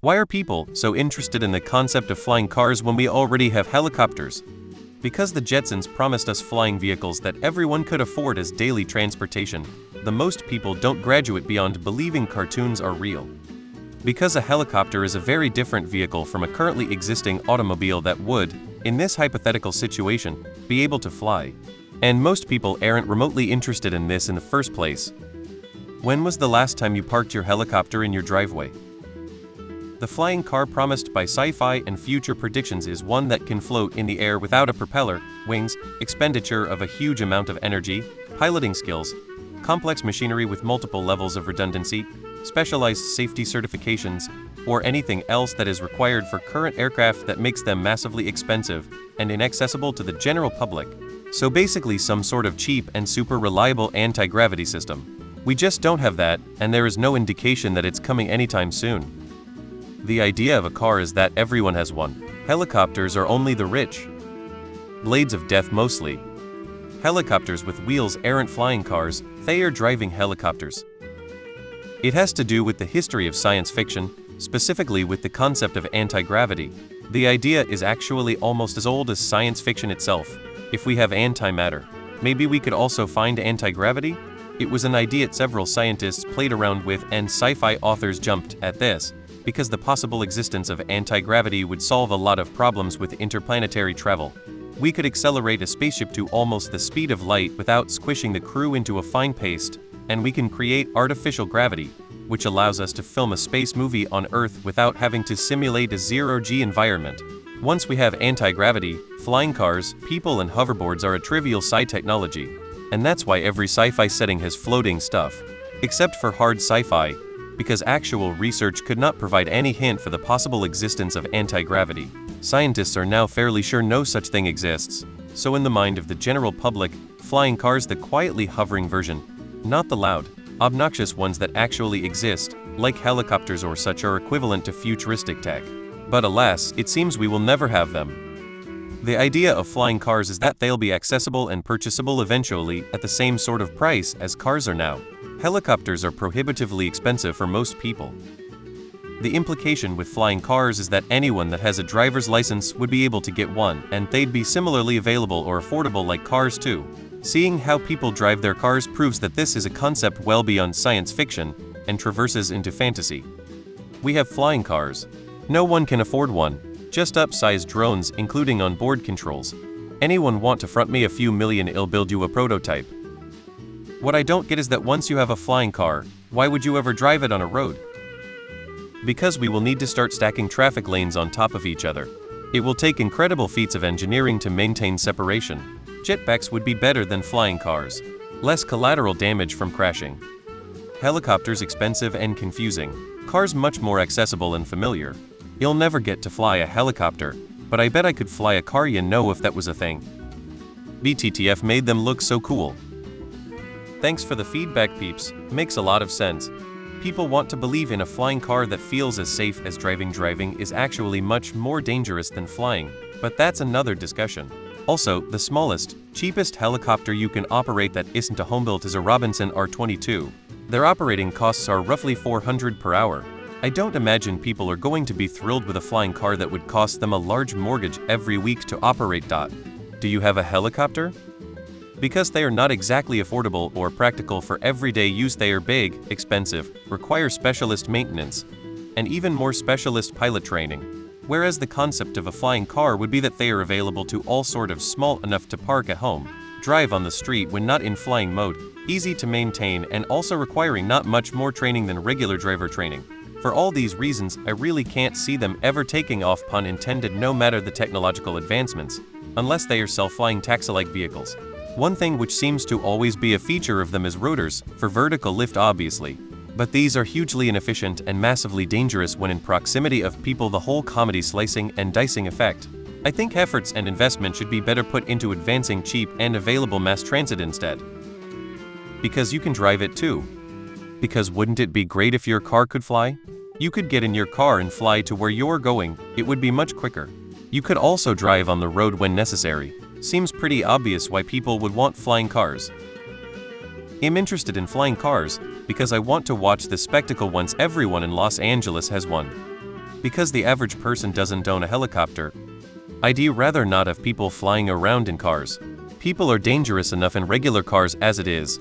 Why are people so interested in the concept of flying cars when we already have helicopters? Because the Jetsons promised us flying vehicles that everyone could afford as daily transportation, the most people don't graduate beyond believing cartoons are real. Because a helicopter is a very different vehicle from a currently existing automobile that would, in this hypothetical situation, be able to fly. And most people aren't remotely interested in this in the first place. When was the last time you parked your helicopter in your driveway? The flying car promised by sci-fi and future predictions is one that can float in the air without a propeller, wings, expenditure of a huge amount of energy, piloting skills, complex machinery with multiple levels of redundancy, specialized safety certifications, or anything else that is required for current aircraft that makes them massively expensive and inaccessible to the general public. So basically some sort of cheap and super reliable anti-gravity system. We just don't have that, and there is no indication that it's coming anytime soon. The idea of a car is that everyone has one. Helicopters are only the rich. Blades of death mostly. Helicopters with wheels aren't flying cars, they are driving helicopters. It has to do with the history of science fiction, specifically with the concept of anti-gravity. The idea is actually almost as old as science fiction itself. If we have antimatter, maybe we could also find anti-gravity? It was an idea several scientists played around with, and sci-fi authors jumped at this, because the possible existence of anti-gravity would solve a lot of problems with interplanetary travel. We could accelerate a spaceship to almost the speed of light without squishing the crew into a fine paste, and we can create artificial gravity, which allows us to film a space movie on Earth without having to simulate a zero-G environment. Once we have anti-gravity, flying cars, people and hoverboards are a trivial side technology, and that's why every sci-fi setting has floating stuff. Except for hard sci-fi, because actual research could not provide any hint for the possible existence of anti-gravity. Scientists are now fairly sure no such thing exists, so in the mind of the general public, flying cars the quietly hovering version, not the loud, obnoxious ones that actually exist, like helicopters or such, are equivalent to futuristic tech. But alas, it seems we will never have them. The idea of flying cars is that they'll be accessible and purchasable eventually at the same sort of price as cars are now. Helicopters are prohibitively expensive for most people. The implication with flying cars is that anyone that has a driver's license would be able to get one, and they'd be similarly available or affordable like cars too. Seeing how people drive their cars proves that this is a concept well beyond science fiction and traverses into fantasy. We have flying cars. No one can afford one. Just upsized drones, including on-board controls. Anyone want to front me a few million? I'll build you a prototype. What I don't get is that once you have a flying car, why would you ever drive it on a road? Because we will need to start stacking traffic lanes on top of each other. It will take incredible feats of engineering to maintain separation. Jetpacks would be better than flying cars. Less collateral damage from crashing. Helicopters expensive and confusing. Cars much more accessible and familiar. You'll never get to fly a helicopter, but I bet I could fly a car, you know, if that was a thing. BTTF made them look so cool. Thanks for the feedback, peeps. Makes a lot of sense. People want to believe in a flying car that feels as safe as driving. Driving is actually much more dangerous than flying, but that's another discussion. Also, the smallest, cheapest helicopter you can operate that isn't a homebuilt is a Robinson R-22. Their operating costs are roughly $400 per hour. I don't imagine people are going to be thrilled with a flying car that would cost them a large mortgage every week to operate. Do you have a helicopter? Because they are not exactly affordable or practical for everyday use, they are big, expensive, require specialist maintenance, and even more specialist pilot training. Whereas the concept of a flying car would be that they are available to all sort of small enough to park at home, drive on the street when not in flying mode, easy to maintain, and also requiring not much more training than regular driver training. For all these reasons, I really can't see them ever taking off, pun intended, no matter the technological advancements, unless they are self-flying taxi-like vehicles. One thing which seems to always be a feature of them is rotors, for vertical lift obviously. But these are hugely inefficient and massively dangerous when in proximity of people, the whole comedy slicing and dicing effect. I think efforts and investment should be better put into advancing cheap and available mass transit instead. Because you can drive it too. Because wouldn't it be great if your car could fly? You could get in your car and fly to where you're going, it would be much quicker. You could also drive on the road when necessary. Seems pretty obvious why people would want flying cars. I'm interested in flying cars because I want to watch the spectacle once everyone in Los Angeles has one. Because the average person doesn't own a helicopter. I'd rather not have people flying around in cars. People are dangerous enough in regular cars as it is.